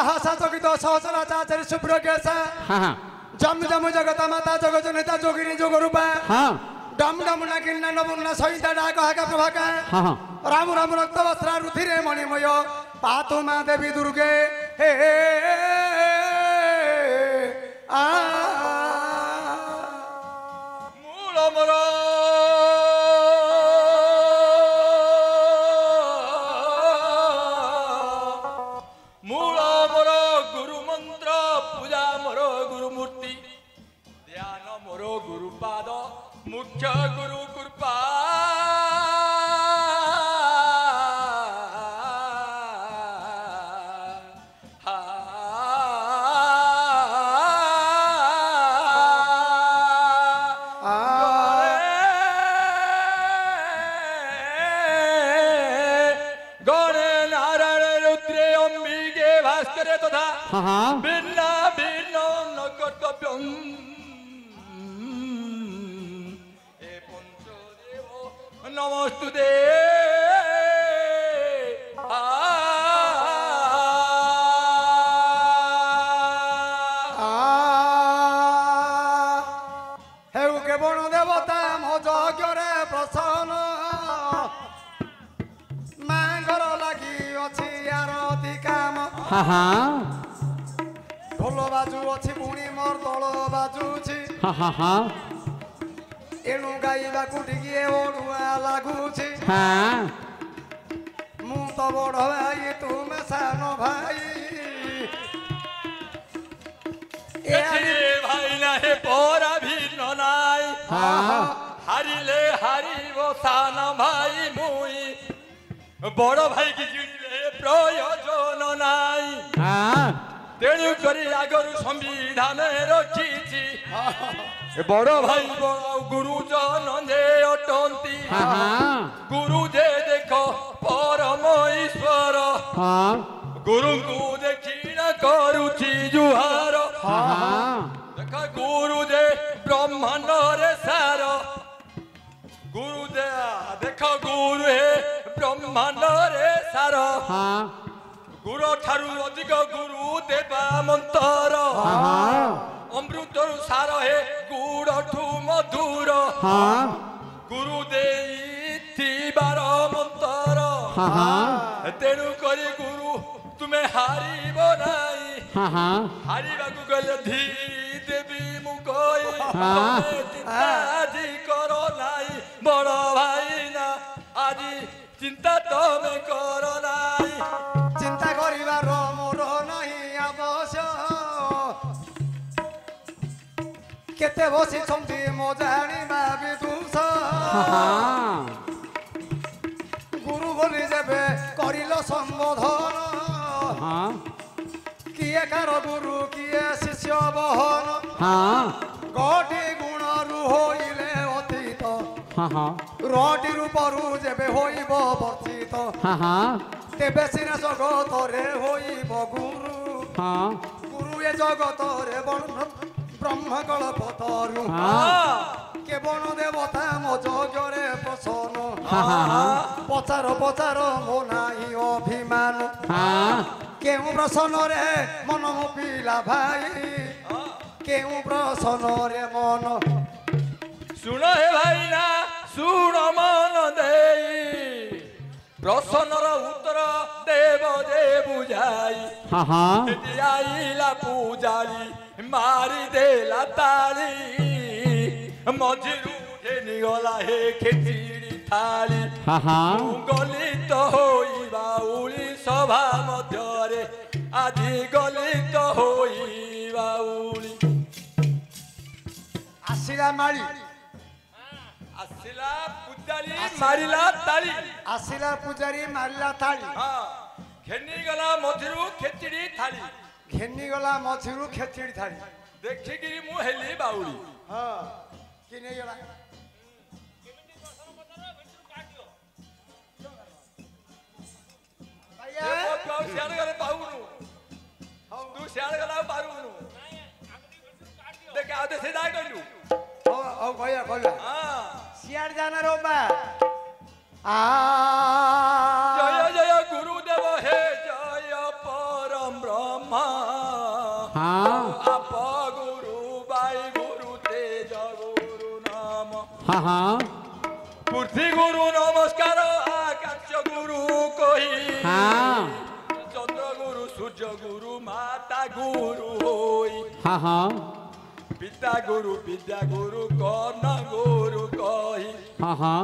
साहसा चकित सहचरा चाचरी सुप्र केसा जम जम जगत माता जगत नेता जोगिनी जोग रूपा डम डम ना किन्ना नमुन्ना सहिता डाक हाका प्रभाका राम राम रक्त वस्त्रा रुधिरे मणिमय पातु मा देवी दुर्गे हे आ मूल मोर मूल मोर गुरु मंत्र पूजा मोर गुरु मूर्ति ध्यान मोर गुरु पाद मुख्य गुरु कृपा भिन्ना भिन्न न कर्तव्यम ए पंचदेव नमस्तुते हेउ के बण देवता मो यज्ञरे प्रसन्न मांगर लगी अछि आरती काम ढोल बाजू अच्छी पुणी मोर दल बाजुची एणु गाइबाकू टिके ओडुआ लागुची मु तो बड़ भाई तुमे सान भाई भाई नाहे परा भिन्न नाई हारिले हारिब सान भाई मुई बड़ भाई की जिले प्रयोजन नाई तेणु करी आगरु संविधान रखी बड़ भाई बड़ गुरुजन जे अटंती गुरु जे देख परम ईश्वर गुरु को देखी न करुची जुहार देख गुरु जे ब्रह्मांड रे सार गुरु दे देख गुरु हे ब्रह्मांड रे सार गुरु ठारू अधिक गुरु देवा मंतर अमृतर सार हे गुड़ ठू मधुर गुरु देवार मंतर तेणु करी गुरु तुम्हें हारिब नाई हारिबा गले धी देवी मुकई आज कर नाई बड़ भाई ना आज चिंता तमे कर नाई चिंता करिबार मोर नहीं आवश्यक केते बसी छंती मो जानिबा विदुष गुरु बोली जेबे करिलो संबोधन किए कार गुरु किए शिष्य बहन गटी गुण रु होइले अतीत रटी रूपरू जेबे होइब वर्जित तेबे सिना जगत रे होइब गुरु गुरु ए जगत रे ब्रह्म कल्पतरु के बण देवता मो यज्ञरे प्रसन्न पचार पचार मो नाही अभिमान केउ प्रसन्न रे मन मुपिला भाई केउ प्रसन्न रे मन सुन हे भाई ना सुन मन देई प्रसन्नर उत्तर देव जे बुझाई आईला पूजारी मारी देला ताली मझिरू घेनी गला हे खेचिड़ी थाली गलित होई बाउली सभा मध्यरे आदि गलित होई बाउली आसिला माली आसिला पूजारी मारिला ताली आसिला पूजारी मारिला ताली घेनी गला मझिरू खेचिड़ी थाली घेनी गला मझिरू खेचिड़ी थाली देखिकी मु हेली बाउली कि नहीं गला तू सियाड़ गले पाऊनु तू सियाड़ गला पारूनु देख आधे से दाई कइलु ओ भैया भैया सियाड़ जाना रो बा जय जय गुरुदेव हे जय परम ब्रह्मा हाँ हाँ पृथ्वी गुरु नमस्कार आकाश गुरु कही हाँ चंद्र गुरु सूर्य गुरु माता गुरु होई हाँ हाँ पिता गुरु विद्या गुरु कर्ण गुरु कही हाँ हाँ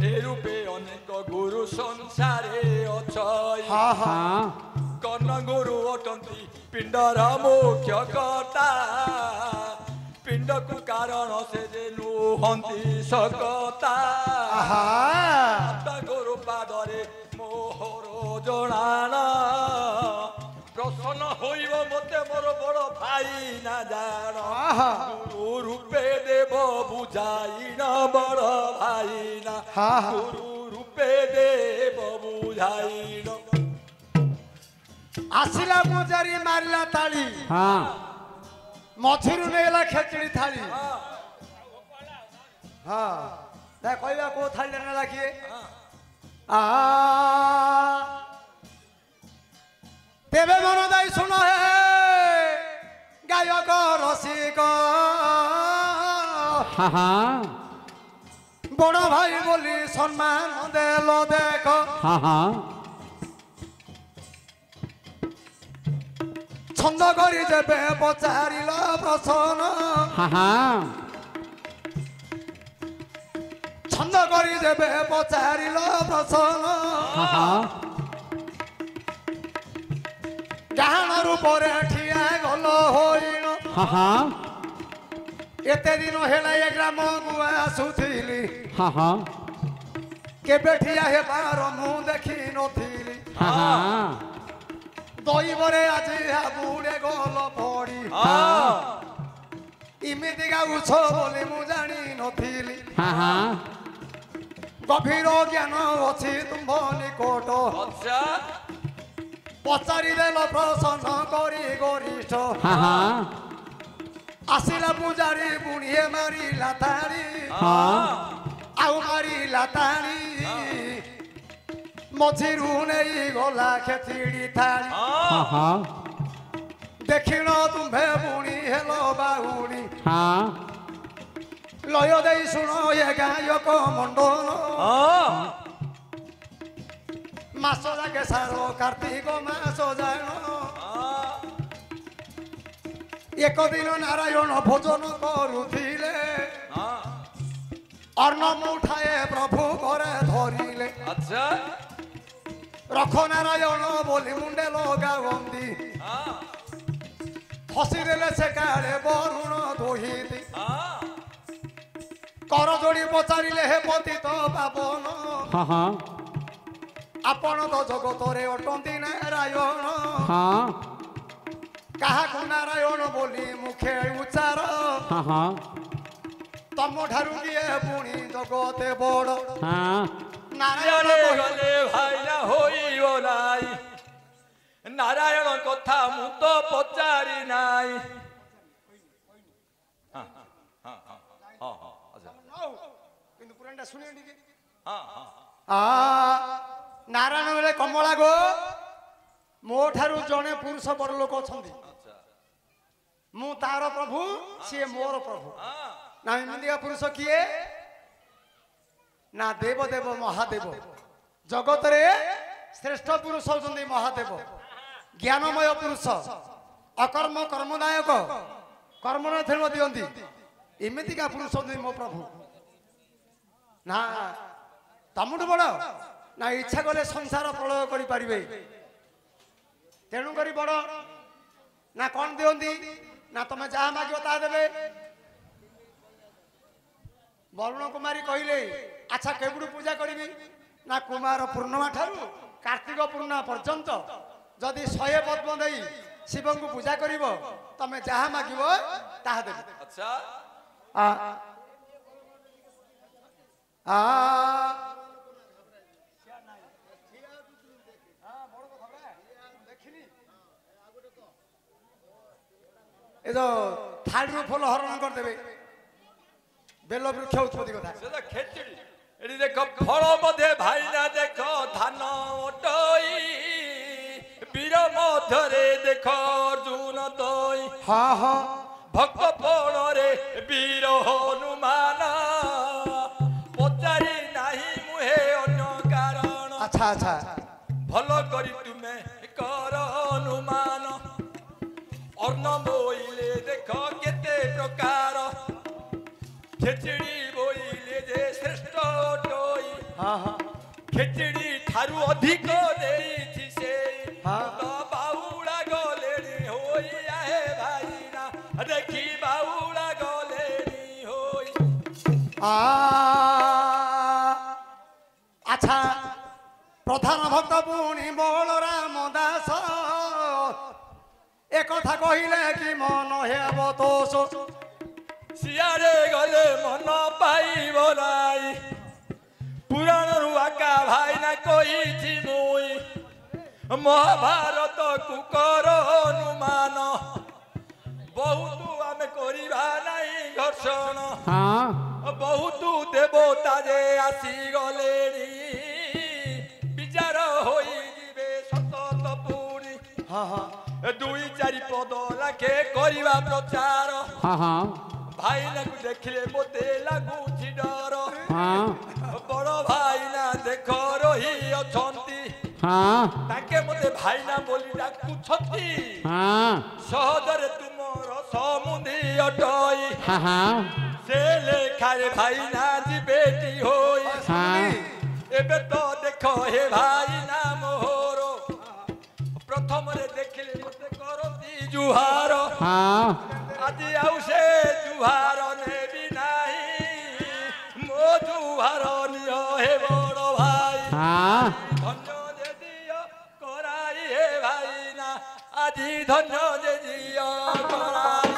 ए रूपे अनेक गुरु संसारे अछई हाँ हाँ हाँ कर्ण गुरु अटंती पिंडर मुख्य कर्ता पिंड को कारण से जे नुहंती सकता गुरु पादरे मोहर जनाण प्रसन्न होइब मते मोर बड़ भाई ना जान गुरु रूपे देव बुझाई न बड़ भाई ना गुरु रूपे देव बुझाई न आसिला पूजारी मारिला ताली हाँ मझिरु नेला खेचड़ी थाली हाँ ता कहबा को थाली नेला किए आ तेबे मन दाई सुन हे गायक रसिक हाँ हाँ बड़ भाई बोली सम्मान देल देख हाँ हाँ छंद करी जेबे पचारिल प्रसन्न हाँ हाँ छंद करी जेबे पचारिल प्रसन्न हाँ हाँ डाहाण रूपरे ठिया गल होइन हाँ हाँ एते दिन हेला ए ग्राम को आसुथिली हाँ हाँ केबे ठिया हेबार मु देखि नथिली हाँ हाँ दईबरे আজি हाबुडे गल पड़ी इमिति गाउछ बोली मु जानी नथिली हाँ हाँ गभीर ज्ञान अछि तुम निकट अच्छा पचारि देल प्रसन्न करी गरिष्ठ हाँ हाँ आसिला पूजारी बुढ़िए मारी लातारी हाँ आउ मारी लातारी मझिरु नहीं गला खेचड़ी थाली हाँ हाँ देखिन तुम्भे बुणी हेलो बाहुणी हाँ लय दे शुण ये गायक मंडल मास जाके सारो कार्तिक मास जान एक दिन नारायण भोजन करुथिले अन्न मुठाए प्रभु घरे धरिले अच्छा रख नारायण बोली मुंडे लगावंती हसी देले से काले बरुण दोहिती कर जोड़ी पचारिले हे पतित पावन हाँ हाँ आपण तो जगतरे अटंती नारायण हाँ काहाकु नारायण बोली मुखे उच्चार हाँ हाँ तम ठारू किए पुणी जगते बड़ हाँ नारायण गले भाई ना होइब नाई नारायण कथा मु तो पचारि नाई किंतु पुराणटा सुने टिके नारायण बेले कमला गो मो ठारू जने पुरुष बड़ लोक अछंती मु तार प्रभु सी मोर प्रभु ना एमितिका पुरुष किए ना देव देव महादेव जगत रे श्रेष्ठ पुरुष होचंदी महादेव ज्ञानमय पुरुष अकर्म कर्मदायक कर्म न थेल दियंती एमितिका पुरुष होचंदी मो प्रभु ना तमुठु बड़ ना इच्छा कले संसार प्रलय करि पारिबे तेणु करी बड़ ना कौन दियंती ना तुम जहाँ मागिब ता देबे वरुण कुमारी कहले अच्छा केबुडू पूजा करी ना कुमार पूर्णिमा ठारू कार्तिक पूर्णिमा पर्यंत जदि 100 पद्म दे शिव को पूजा करिब तमे जहाँ मागिब ताहा देबे अच्छा आ आ ए जो थाली फल हरण कर देबे बेल वृक्ष उत्पत्ति कथा से तो खेचड़ी एडी देखो फल मध्ये भाई ना देखो धान ओटई वीर मध्यरे देखो अर्जुन तई हाँ हाँ भक्त पण रे वीर हनुमान अच्छा भल करी तुमे कर अनुमान अन्न बोइले देख केते प्रकार खेचड़ी बोइले जे श्रेष्ठ टोई खेचड़ी ठारू अधिक देइछि से तो बाउला गलेनी होई आहे भाईना देखी बाउला गलेनी होई अच्छा प्रधान भक्त पुणी बलराम दास एक कथा कहिले कि मन हेब तोष सियारे गले मन पाइब नाई पुराण रुआका भाईना कही मुई महाभारत कुकर अनुमान बहुत आम करवा नहीं घर्षण बहुत देवता जे आसी गले विचार होई जिवे सतत पुरी दुई चारि पद लाखे करवा प्रचार भाईना को देखले मते लागुछि डर बड़ भाईना देख रही अछंती ताके मते भाईना बोली डाकुछंती सहजरे तुमर समुदी अटई से लेखारे भाईना जीवेटी होई एबे तो देख हे भाईना मोहर प्रथम रे देखले मते करती जुहार आदि आउ से जुहार नेबी नाही मो जुहार नियो हे बड़ भाई धन्य जे दियो कराई हे भाईना आदि धन्य जे दियो कराई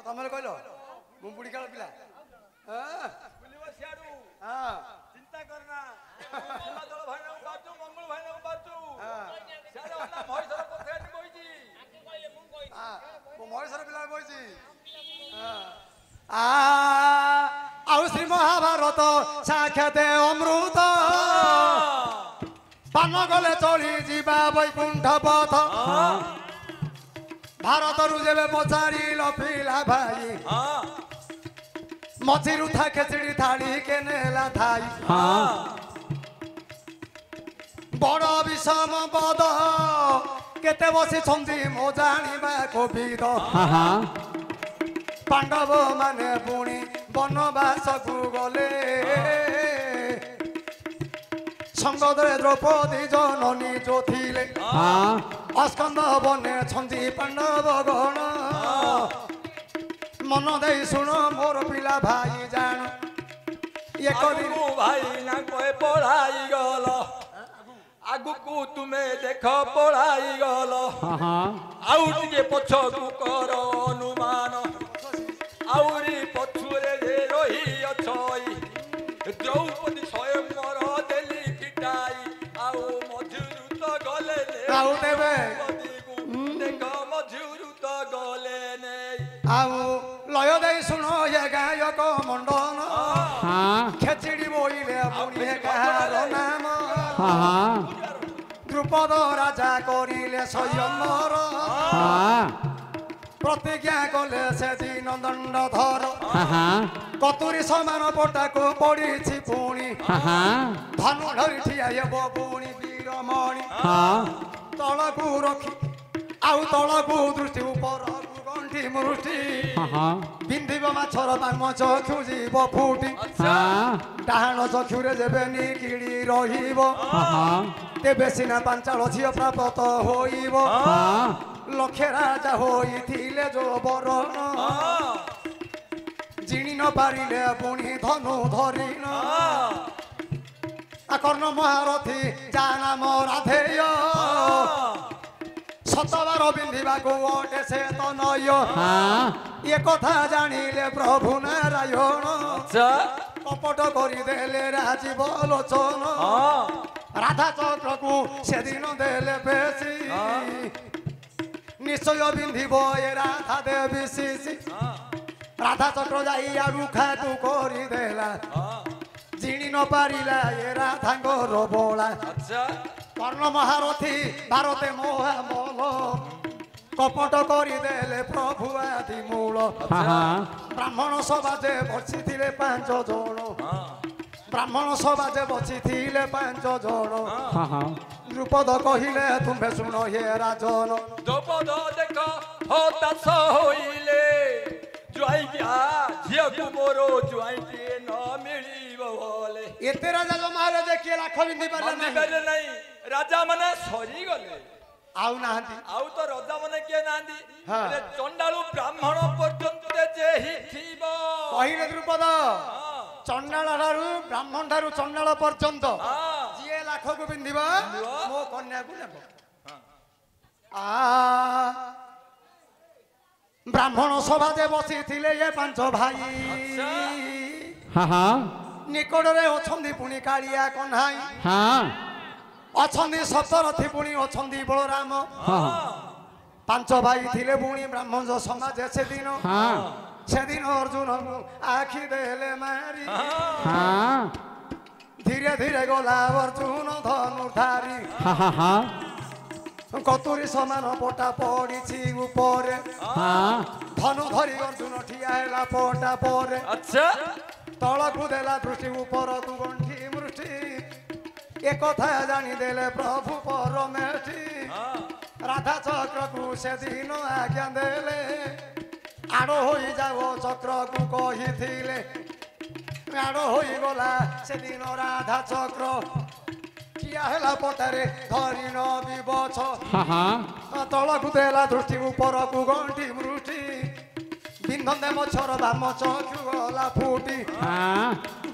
तमरे कहलो मु बुढ़ी काल पिला बुलिबो सियाडू चिंता करना दल भाईना बाजू मंगल भाईना बाजू सियाडू ना महेश्वर पथेटी कहिजी आके कहले मु कहि मो महेश्वर पिला कहिजी आउ श्री महाभारत साक्षात अमृत पान गले चली जीवा वैकुंठ पथ भारत रु जेबे पचारि लफिला भाई मझिरु था खेचड़ी थाली के नेला थाई बड़ विषम पद केते बसी छंदी मो जानिबा कोविद पांडव माने पुणी वनवास को गले संगदरे द्रौपदी जननी जो थिले अस्कंद बने छंदी पांडव गण मन दे सुन मोर पिला भाई जान ये कदी भाई ना कोई पढ़ाई गल आगु को तुम्हें देख पढ़ाई गल आउ टिके पछकु कर अनुमान आउरी पछुरे जे रही अछई द्रौपदी स्वयं मर देली पिटाई आउ मझुरु तो गले आउ देबे देख मझुरु तो गले ने आउ लय दे सुनो ये गायक मंडन खेचड़ी बोइले पुणी कार नाम द्रुपद राजा करिले स्वयंवर प्रतिज्ञा कले से दिन दंड धर कतुरी समान पटा को पड़ी पुणी धनु धरी ठिया हेब पुणी वीरमणि तलकू रखी आउ तलकू दृष्टि ऊपर गंठी मुष्टि बिंधिब माछर बाम चक्षु जीव फुटी डाहाण चक्षुरे जेबे निकिड़ी रहिब तेबे सिना पांचाल झियो प्राप्त होइब लक्षे राजा होइथिले जो बरण ଚିଣି ନ ପାରିଲେ ପୁଣି ଧନୁ ଧରିନ କର୍ଣ୍ଣ ମହାରଥୀ ଯା ନାମ ରାଧେୟ ଶତବାର ପିନ୍ଧିବାକୁ ଗୋଟେ ସେ ତ ନୟ ଏ କଥା ଜାଣିଲେ ପ୍ରଭୁ ନାରାୟଣ କପଟ କରିଦେଲେ ରାଜୀବ ଲୋଚନ ରାଧା ଚକ୍ରକୁ ସେଦିନ ଦେଲେ ବେଶୀ ନିଶ୍ଚୟ ପିନ୍ଧିବ ଏ ରାଧା ଦେବୀ ଶିଶି ରାଧା ଚକ୍ର ଯାଇ ଆଡୁ ଖାକୁ କରିଦେଲା ଜିଣି ନ ପାରିଲା ଏ ରାଧାଙ୍କର ବୋଳା କର୍ଣ୍ଣ ମହାରଥୀ ଭାରତେ ମହାମଲ କପଟ କରିଦେଲେ ପ୍ରଭୁ ଆଦି ମୂଳ ବ୍ରାହ୍ମଣ ସମାଜେ ବସିଥିଲେ 5 ଜଣ ବ୍ରାହ୍ମଣ ସମାଜେ ବସିଥିଲେ 5 ଜଣ ଦ୍ରୁପଦ କହିଲେ ତୁମେ ଶୁଣ ହେ ରାଜନ ଦ୍ରୁପଦ ଦେଖ ହତାଶ ହୋଇଲେ ଜ୍ୱାଇଁଆ ଝିଅକୁ ମୋର ଜ୍ୱାଇଁଟିଏ ନ ମିଳିବ ବୋଲେ ଏତେ ରାଜା ଜମାରେ ଦେଖିଏ ଲାଖ ବିନ୍ଧି ପାରିଲେ ନାହିଁ ରାଜା ମାନେ ସରିଗଲେ ଆଉ ନାହାନ୍ତି ଆଉ ତ ରାଜା ମାନେ କିଏ ନାହାନ୍ତି ଚଣ୍ଡାଳୁ ବ୍ରାହ୍ମଣ ପର୍ଯ୍ୟନ୍ତ ଯେ ଥିବ କହିଲେ ଦ୍ରୁପଦ ଚଣ୍ଡାଳ ଠାରୁ ବ୍ରାହ୍ମଣ ଠାରୁ ଚଣ୍ଡାଳ ପର୍ଯ୍ୟନ୍ତ ଯିଏ ଲାଖକୁ ପିନ୍ଧିବ ମୋ କନ୍ୟାକୁ ନେବ ବ୍ରାହ୍ମଣ ସଭାରେ ବସିଥିଲେ ଏ 5 ଭାଇ ନିକଟରେ ଅଛନ୍ତି ପୁଣି କାଳିଆ କହ୍ନାଇ ଅଛନ୍ତି ସତରଥୀ ପୁଣି ଅଛନ୍ତି ବଳରାମ 5 ଭାଇ ଥିଲେ ପୁଣି ବ୍ରାହ୍ମଣ ସମାଜ ସେଦିନ ଅର୍ଜୁନକୁ ଆଖି ଦେଲେ ମାରି ଧୀରେ ଧୀରେ ଗଲା ଅର୍ଜୁନ ଧନୁ ଧାରି କତୁରୀ ସମାନ ପଟା ପଡ଼ିଛି ଉପରେ ଧନୁ ଧରି ଅର୍ଜୁନ ଠିଆ ହେଲା ପଟା ପରେ ତଳକୁ ଦେଲା ଦୃଷ୍ଟି ଉପରକୁ ଗଣ୍ଠି ମୃଷ୍ଟି ଏ କଥା ଜାଣିଦେଲେ ପ୍ରଭୁ ପରମେଷ୍ଠି ରାଧା ଚକ୍ରକୁ ସେଦିନ ଆଜ୍ଞା ଦେଲେ ଆଡ଼ ହୋଇଯାଅ ଚକ୍ରକୁ କହିଥିଲେ ଆଡ଼ ହୋଇଗଲା ସେଦିନ ରାଧା ଚକ୍ର ଠିଆ ହେଲା ପଟାରେ ଧରିନ ବିବଛ ତଳକୁ ଦେଲା ଦୃଷ୍ଟି ଉପରକୁ ଗଣ୍ଠି ମୃଷ୍ଟି ବିନ୍ଧନ୍ତେ ମଛର ବାମ ଚକ୍ଷୁ ଗଲା ଫୁଟି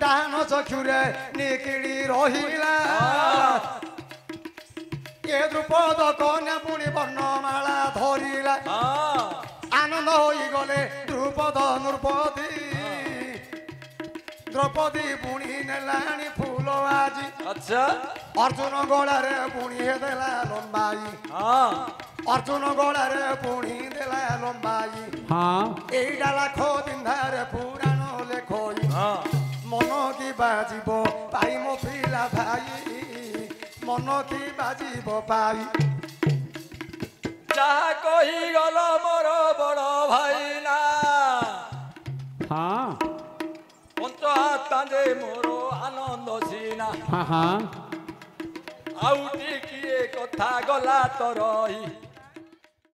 ଡାହାଣ ଚକ୍ଷୁରେ ନିକିଡ଼ି ରହିଲା ଏ ଦ୍ରୁପଦ କନ୍ୟା ପୁଣି ବର୍ଣ୍ଣମାଳା ଧରିଲା ଆନନ୍ଦ ହୋଇଗଲେ ଦ୍ରୁପଦ ନୃପତି ଦ୍ରୌପଦୀ ପୁଣି ନେଲାଣି ଫୁଲ ଆଜି ଅର୍ଜୁନ ଗଳାରେ ପୁଣି ଦେଲା ଲମ୍ବାଇ ଅର୍ଜୁନ ଗଳାରେ ପୁଣି ଦେଲା ଲମ୍ବାଇ ଏଇଟା ଲାଖ ବିନ୍ଧାରେ ପୁରାଣ ଲେଖଇ ମନ କି ବାଜିବ ପାଇ ମୋ ପିଲା ଭାଇ ମନ କି ବାଜିବ ପାଇ ଯାହା କହିଗଲ ମୋର ବଡ଼ ଭାଇନା ପଞ୍ଚ ହାତ ମୋର ଆନନ୍ଦ ସିନା ଆଉ ଟିକିଏ କଥା ଗଲା ତ ରହି